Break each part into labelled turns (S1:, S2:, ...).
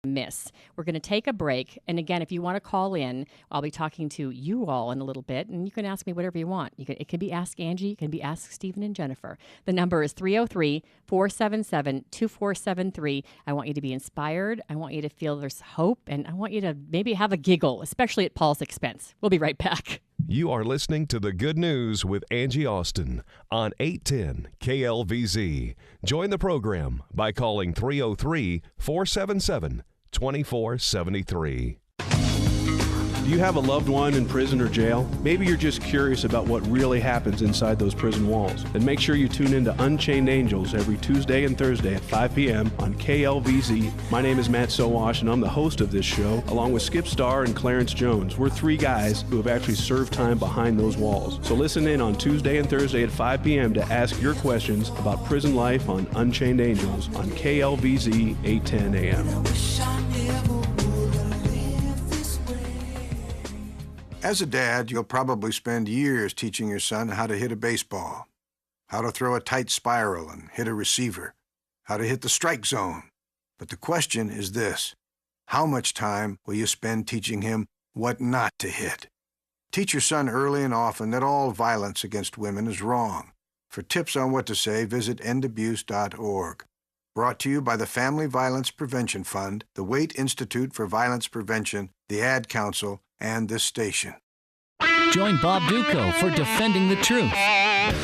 S1: miss. We're going to take a break. And again, if you want to call in, I'll be talking to you all in a little bit, and you can ask me whatever you want. It can be Ask Angie. It can be Ask Stephen and Jennifer. The number is 303-477-2473. I want you to be inspired. I want you to feel there's hope, and I want you to maybe have a giggle, especially at Paul's expense. We'll be right back.
S2: You are listening to The Good News with Angie Austin on 810 KLVZ. Join the program by calling 303-477-2473.
S3: Do you have a loved one in prison or jail? Maybe you're just curious about what really happens inside those prison walls. Then make sure you tune in to Unchained Angels every Tuesday and Thursday at 5 p.m. on KLVZ. My name is Matt Sowash, and I'm the host of this show, along with Skip Starr and Clarence Jones. We're three guys who have actually served time behind those walls. So listen in on Tuesday and Thursday at 5 p.m. to ask your questions about prison life on Unchained Angels on KLVZ 810 a.m.
S4: As a dad, you'll probably spend years teaching your son how to hit a baseball, how to throw a tight spiral and hit a receiver, how to hit the strike zone. But the question is this: how much time will you spend teaching him what not to hit? Teach your son early and often that all violence against women is wrong. For tips on what to say, visit endabuse.org. Brought to you by the Family Violence Prevention Fund, the Waite Institute for Violence Prevention, the Ad Council, and this station.
S5: Join Bob Duco for Defending the Truth.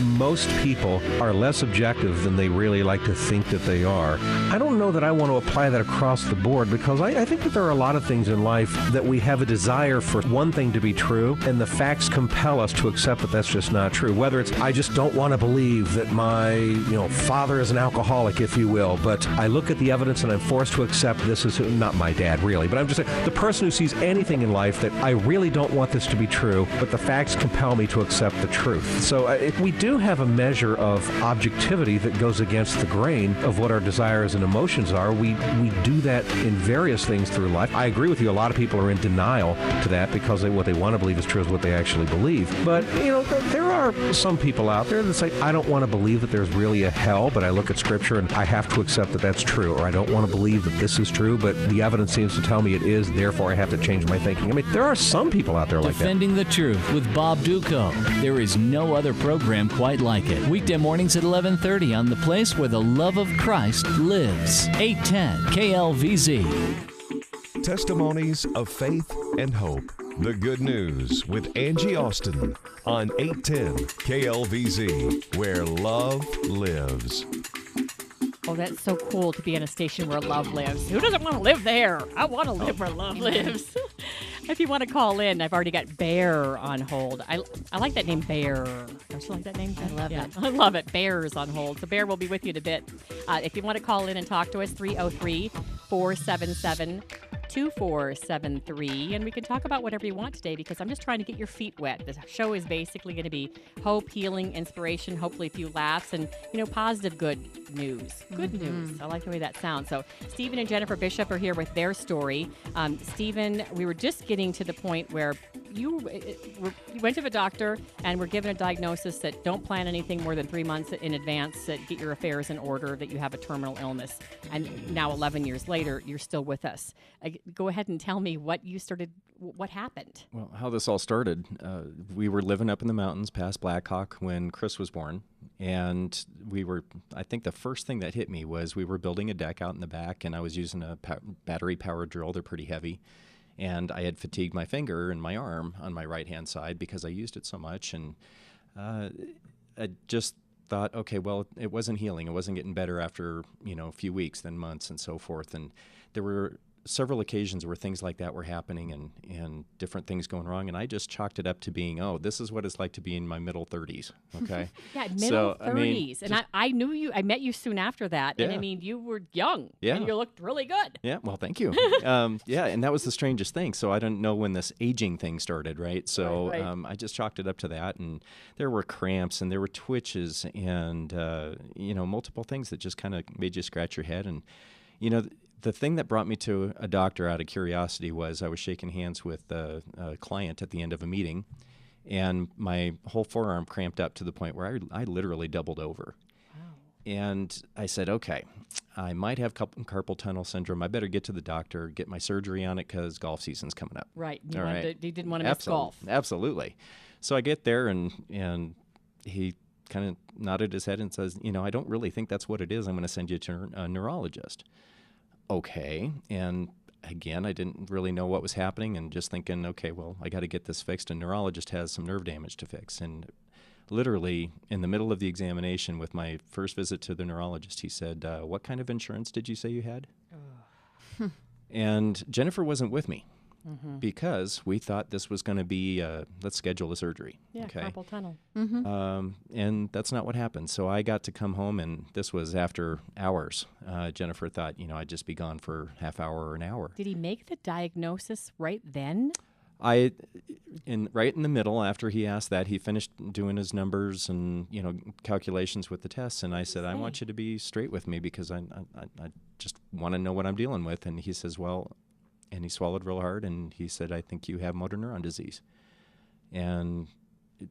S6: Most people are less objective than they really like to think that they are. I don't know that I want to apply that across the board, because I think that there are a lot of things in life that we have a desire for one thing to be true, and the facts compel us to accept that that's just not true. Whether it's, I just don't want to believe that my father is an alcoholic, if you will, but I look at the evidence and I'm forced to accept this is not my dad, really. But I'm just saying, the person who sees anything in life that I really don't want this to be true, but the facts compel me to accept the truth. So if we do have a measure of objectivity that goes against the grain of what our desires and emotions are. We do that in various things through life. I agree with you. A lot of people are in denial to that because what they want to believe is true is what they actually believe. But, there are some people out there that say, I don't want to believe that there's really a hell, but I look at Scripture and I have to accept that that's true. Or I don't want to believe that this is true, but the evidence seems to tell me it is, therefore I have to change my thinking. I mean, there are some people out there like that.
S5: Defending the Truth with Bob Duco. There is no other program quite like it. Weekday mornings at 11:30 on the place where the love of Christ lives. 810 KLVZ.
S2: Testimonies of faith and hope. The Good News with Angie Austin on 810 KLVZ, where love lives.
S1: Oh, that's so cool to be in a station where love lives. Who doesn't want to live there? I want to live where love lives. If you want to call in, I've already got Bear on hold. I like that name, Bear. Don't you like that name?
S7: I love it.
S1: I love it. Bear's on hold. So Bear will be with you in a bit. If you want to call in and talk to us, 303-477-2473. And we can talk about whatever you want today, because I'm just trying to get your feet wet. The show is basically going to be hope, healing, inspiration, hopefully a few laughs, and, positive good news. Good news. I like the way that sounds. So Stephen and Jennifer Bishop are here with their story. Stephen, we were just getting to the point where you went to the doctor and were given a diagnosis that don't plan anything more than 3 months in advance, that get your affairs in order, that you have a terminal illness. And now 11 years later, you're still with us. Go ahead and tell me what happened.
S8: Well, how this all started, we were living up in the mountains past Blackhawk when Chris was born. And I think the first thing that hit me was we were building a deck out in the back, and I was using a battery-powered drill. They're pretty heavy. And I had fatigued my finger and my arm on my right-hand side because I used it so much. And I just thought, okay, well, it wasn't healing. It wasn't getting better after, a few weeks, then months and so forth. And there were several occasions where things like that were happening and different things going wrong. And I just chalked it up to being, this is what it's like to be in my middle 30s. Okay.
S1: Yeah, middle 30s. And I knew you, I met you soon after that. Yeah. And you were young. Yeah. And you looked really good.
S8: Yeah. Well, thank you. Yeah. And that was the strangest thing. So I didn't know when this aging thing started. Right. So right. I just chalked it up to that. And there were cramps and there were twitches and, multiple things that just kind of made you scratch your head. And, the thing that brought me to a doctor out of curiosity was I was shaking hands with a client at the end of a meeting, and my whole forearm cramped up to the point where I literally doubled over. Wow. And I said, okay, I might have carpal tunnel syndrome. I better get to the doctor, get my surgery on it because golf season's coming up.
S1: Right.
S8: All right.
S1: You didn't want to miss golf.
S8: Absolutely. So I get there, and he kind of nodded his head and says, I don't really think that's what it is. I'm going to send you to a neurologist. Okay. And again, I didn't really know what was happening, and just thinking, okay, well, I got to get this fixed. A neurologist has some nerve damage to fix. And literally in the middle of the examination with my first visit to the neurologist, he said, what kind of insurance did you say you had? And Jennifer wasn't with me because we thought this was going to be, let's schedule a surgery.
S1: Yeah,
S8: okay?
S1: carpal tunnel.
S8: And that's not what happened. So I got to come home, and this was after hours. Jennifer thought, I'd just be gone for half hour or an hour.
S1: Did he make the diagnosis right then?
S8: Right in the middle, after he asked that, he finished doing his numbers and calculations with the tests, and I said, I want you to be straight with me because I just want to know what I'm dealing with. And he says, well, and he swallowed real hard, and he said, I think you have motor neuron disease. And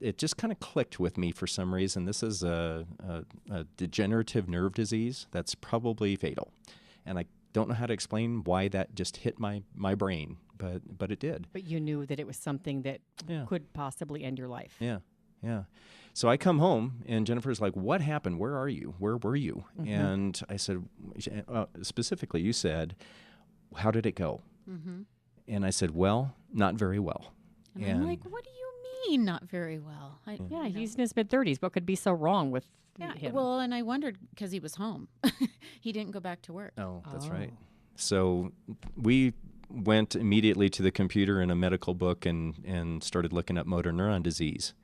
S8: it just kind of clicked with me for some reason. This is a degenerative nerve disease that's probably fatal, and I don't know how to explain why that just hit my brain, but it did.
S1: But you knew that it was something that could possibly end your life.
S8: Yeah. So I come home, and Jennifer's like, what happened? Where are you? Where were you? And I said, specifically, you said, how did it go? And I said, well, not very well.
S7: And I'm like, what do you mean not very well?
S1: He's in his mid-30s. What could be so wrong with him?
S7: Well, and I wondered because he was home. He didn't go back to work.
S8: Oh, that's right. So we went immediately to the computer in a medical book and started looking up motor neuron disease.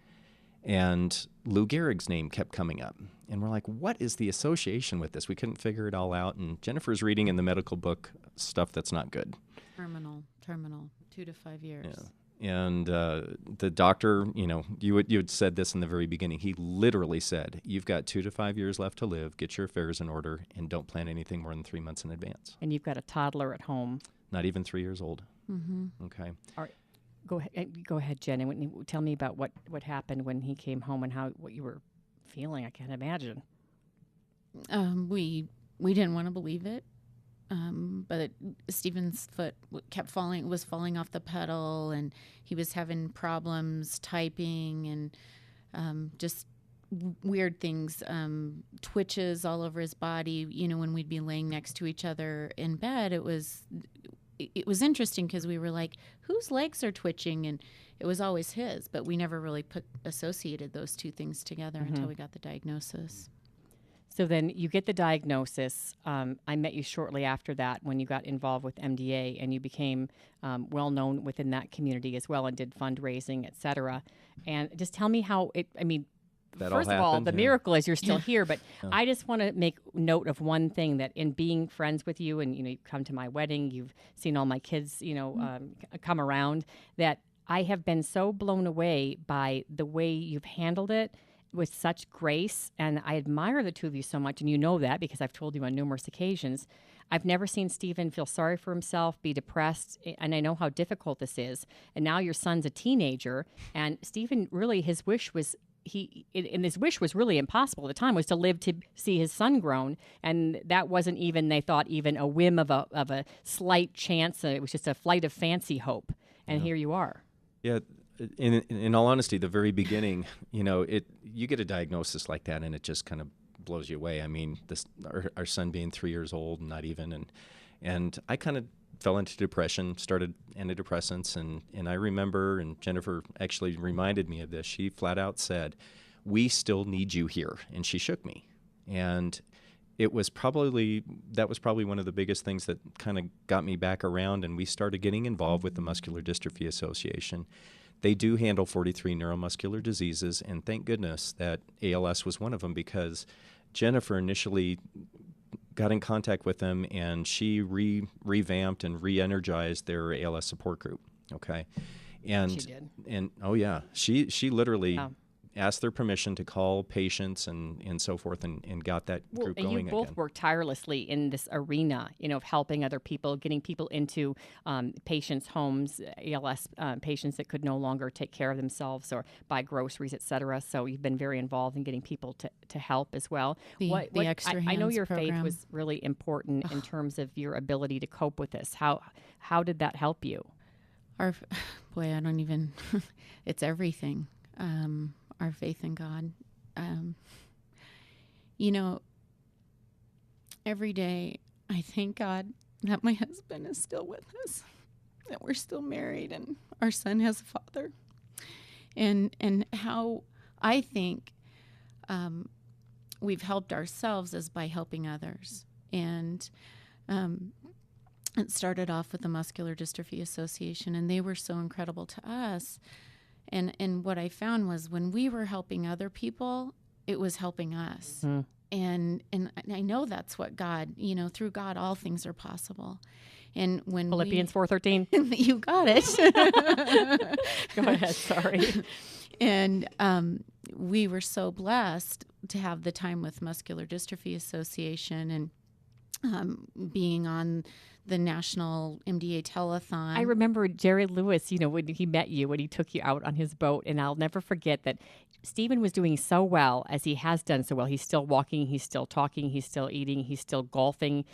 S8: And Lou Gehrig's name kept coming up. And we're like, what is the association with this? We couldn't figure it all out. And Jennifer's reading in the medical book stuff that's not good.
S7: Terminal, 2 to 5 years.
S8: Yeah. And the doctor, you had said this in the very beginning. He literally said, you've got 2 to 5 years left to live. Get your affairs in order and don't plan anything more than 3 months in advance.
S1: And you've got a toddler at home.
S8: Not even 3 years old. Okay.
S1: All right. Go ahead, Jen, and tell me about what happened when he came home and what you were feeling. I can't imagine.
S7: We didn't want to believe it. But Stephen's foot was falling off the pedal, and he was having problems typing and just weird things, twitches all over his body. When we'd be laying next to each other in bed, it was interesting because we were like, whose legs are twitching? And it was always his, but we never really associated those two things together until we got the diagnosis.
S1: So then you get the diagnosis. I met you shortly after that when you got involved with MDA, and you became well known within that community as well and did fundraising, et cetera. And just tell me how first of all, the miracle is you're still here, but I just want to make note of one thing, that in being friends with you, and you've come to my wedding, you've seen all my kids, come around, that I have been so blown away by the way you've handled it with such grace, and I admire the two of you so much, and you know that because I've told you on numerous occasions. I've never seen Stephen feel sorry for himself, be depressed, and I know how difficult this is. And now your son's a teenager, and Stephen really, his wish was really impossible at the time, was to live to see his son grown, and that wasn't even, they thought, even a whim of a slight chance. It was just a flight of fancy hope, and here you are.
S8: Yeah. In all honesty, the very beginning, you get a diagnosis like that, and it just kind of blows you away. I mean, our son being 3 years old, not even, and I kind of fell into depression, started antidepressants, and I remember, and Jennifer actually reminded me of this. She flat out said, "We still need you here," and she shook me, and that was probably one of the biggest things that kind of got me back around, and we started getting involved with the Muscular Dystrophy Association. They do handle 43 neuromuscular diseases, and thank goodness that ALS was one of them, because Jennifer initially got in contact with them, and she revamped and re-energized their ALS support group. Okay, and
S1: she did.
S8: And oh yeah, she literally asked their permission to call patients and so forth, and got that group
S1: and
S8: going
S1: you both
S8: again.
S1: work tirelessly in this arena, of helping other people, getting people into patients' homes, ALS patients that could no longer take care of themselves or buy groceries, et cetera. So you've been very involved in getting people to help as well.
S7: The Extra
S1: I know
S7: Hands
S1: your faith
S7: program.
S1: was really important in terms of your ability to cope with this. How did that help you?
S7: I don't even, it's everything. Our faith in God. Every day I thank God that my husband is still with us, that we're still married and our son has a father. And how I think we've helped ourselves is by helping others. And it started off with the Muscular Dystrophy Association, and they were so incredible to us. And what I found was when we were helping other people, it was helping us. Mm. And I know that's what God, through God, all things are possible. And when
S1: Philippians 4:13.
S7: You got it.
S1: Go ahead, sorry.
S7: And we were so blessed to have the time with Muscular Dystrophy Association and being on the National MDA Telethon.
S1: I remember Jerry Lewis, when he met you, when he took you out on his boat, and I'll never forget that Stephen was doing so well, as he has done so well. He's still walking, he's still talking, he's still eating, he's still golfing.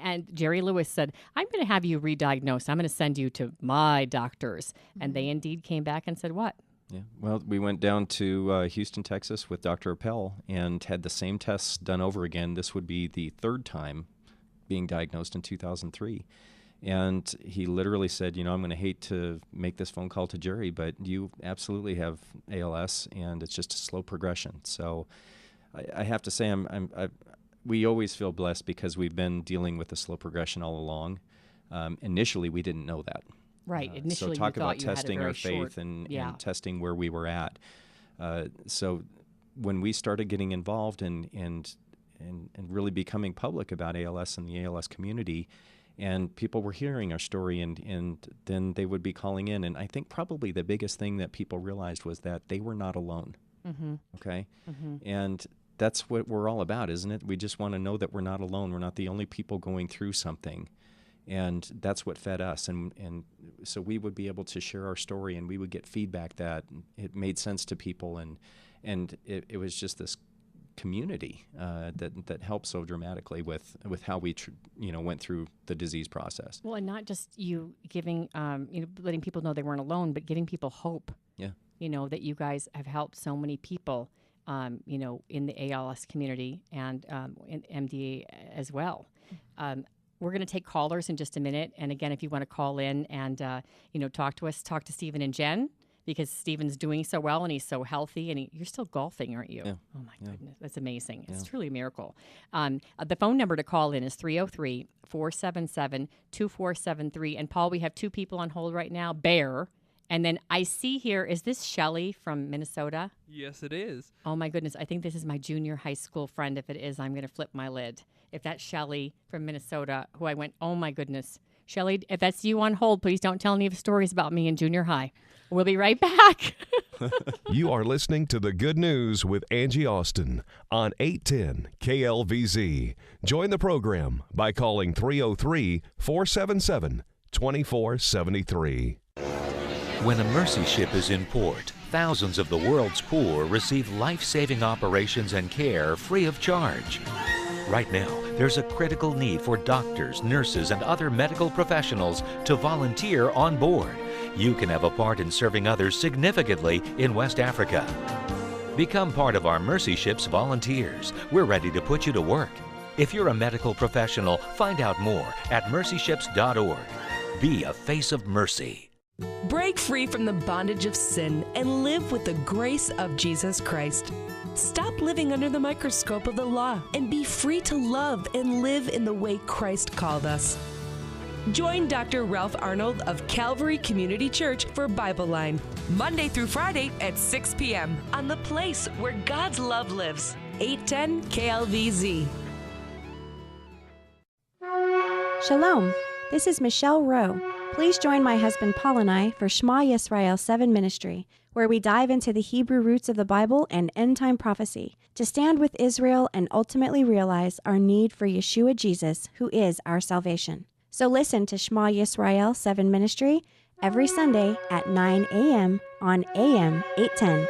S1: And Jerry Lewis said, I'm going to have you re-diagnosed. I'm going to send you to my doctors. Mm-hmm. And they indeed came back and said, what?
S8: Yeah, well, we went down to Houston, Texas with Dr. Appel and had the same tests done over again. This would be the third time being diagnosed in 2003. And he literally said, I'm going to hate to make this phone call to Jerry, but you absolutely have ALS, and it's just a slow progression. So I have to say, we always feel blessed because we've been dealing with the slow progression all along. Initially, we didn't know that.
S1: Right. Initially,
S8: so talk
S1: you
S8: about
S1: thought
S8: testing
S1: you had
S8: our faith and testing where we were at. So when we started getting involved and really becoming public about ALS and the ALS community, and people were hearing our story, and then they would be calling in. And I think probably the biggest thing that people realized was that they were not alone. Mm-hmm. Okay? Mm-hmm. And that's what we're all about, isn't it? We just want to know that we're not alone. We're not the only people going through something. And that's what fed us. And so we would be able to share our story, and we would get feedback that it made sense to people. And it was just this community that helped so dramatically with how we went through the disease process.
S1: Well, and not just you giving letting people know they weren't alone, but giving people hope. Yeah. That you guys have helped so many people in the ALS community and in MDA as well. We're going to take callers in just a minute, and again, if you want to call in and talk to us, talk to Stephen and Jen, because Stephen's doing so well and he's so healthy, and you're still golfing, aren't you? Yeah. Oh, my goodness. That's amazing. Yeah. It's truly a miracle. The phone number to call in is 303-477-2473. And, Paul, we have two people on hold right now, Bear. And then I see here, is this Shelley from Minnesota?
S9: Yes, it is.
S1: Oh, my goodness. I think this is my junior high school friend. If it is, I'm going to flip my lid. If that's Shelley from Minnesota, who I went, oh, my goodness. Shelley, if that's you on hold, please don't tell any stories about me in junior high. We'll be right back.
S2: You are listening to The Good News with Angie Austin on 810 KLVZ. Join the program by calling 303-477-2473.
S10: When a mercy ship is in port, thousands of the world's poor receive life-saving operations and care free of charge. Right now, there's a critical need for doctors, nurses, and other medical professionals to volunteer on board. You can have a part in serving others significantly in West Africa. Become part of our Mercy Ship's volunteers. We're ready to put you to work. If you're a medical professional, find out more at mercyships.org. Be a face of mercy.
S11: Break free from the bondage of sin and live with the grace of Jesus Christ. Stop living under the microscope of the law and be free to love and live in the way Christ called us. Join Dr. Ralph Arnold of Calvary Community Church for Bible Line, Monday through Friday at 6 p.m. on the place where God's love lives. 810 KLVZ.
S12: Shalom, this is Michelle Rowe.
S9: Please join my husband Paul and I for Shema Yisrael 7 Ministry, where we dive into the Hebrew roots of the Bible and end-time prophecy to stand with Israel and ultimately realize our need for Yeshua Jesus, who is our salvation. So listen to Shema Yisrael 7 Ministry every Sunday at 9 a.m. on AM 810